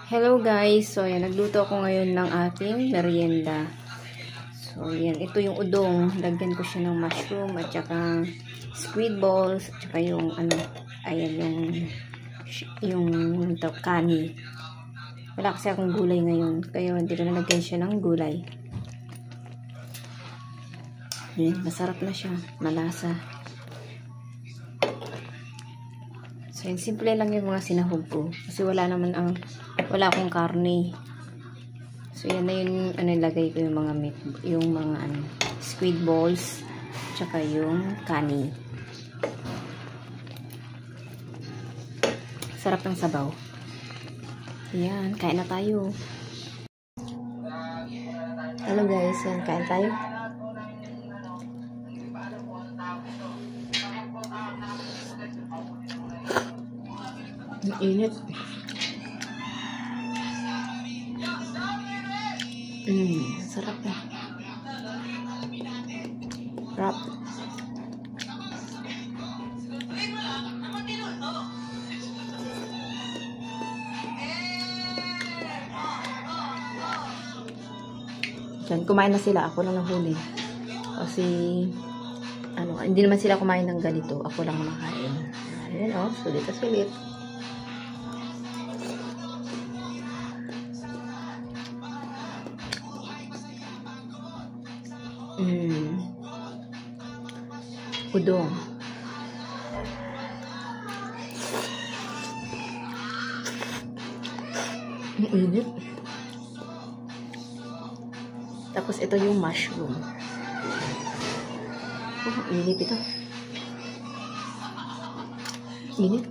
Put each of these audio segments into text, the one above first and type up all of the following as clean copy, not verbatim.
Hello guys, so yan, nagluto ako ngayon ng ating merienda. So yan, ito yung udong, lagyan ko siya ng mushroom at saka squid balls at saka yung ano, ayan yung kani. Wala kasi akong gulay ngayon, kaya hindi ko nalagyan siya ng gulay. Yan, masarap na siya, malasa. So yan, simple lang yung mga sinahog ko kasi wala akong karne. So yan na yung ilagay ko yung mga meat, yung mga squid balls tsaka yung kani. Sarap ng sabaw. Yan, kain na tayo. Hello guys, yan, kain tayo. Ang init. Sarap na. Sarap. Diyan, kumain na sila. Ako lang nahuli. Kasi, hindi naman sila kumain ng ganito. Ako lang makain. Ayan, sulit na sulit. Udong. Ang init. Tapos ito yung mushroom. Ang init ito. Init.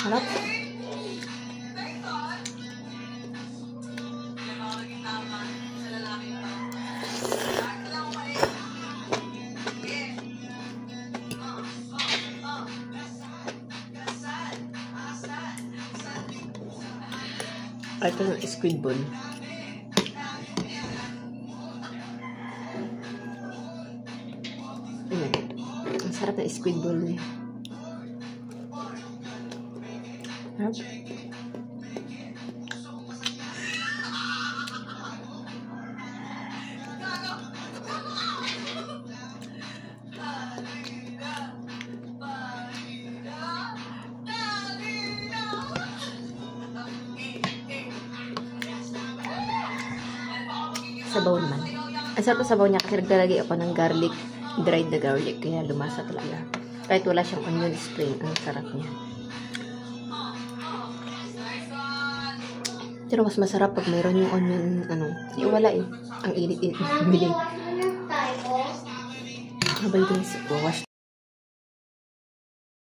Harap. Ito yung squid ball. Ang sarap na squid ball niya. Sabaw naman. Ang sarap na sabaw niya kasi naglalagay ako ng garlic, dried na garlic, kaya lumasa talaga. Kahit wala siyang onion spring, ang sarap niya. Pero mas masarap pag mayroon yung onion, yung wala eh. Ang init-init. Bili. Habay guys, wash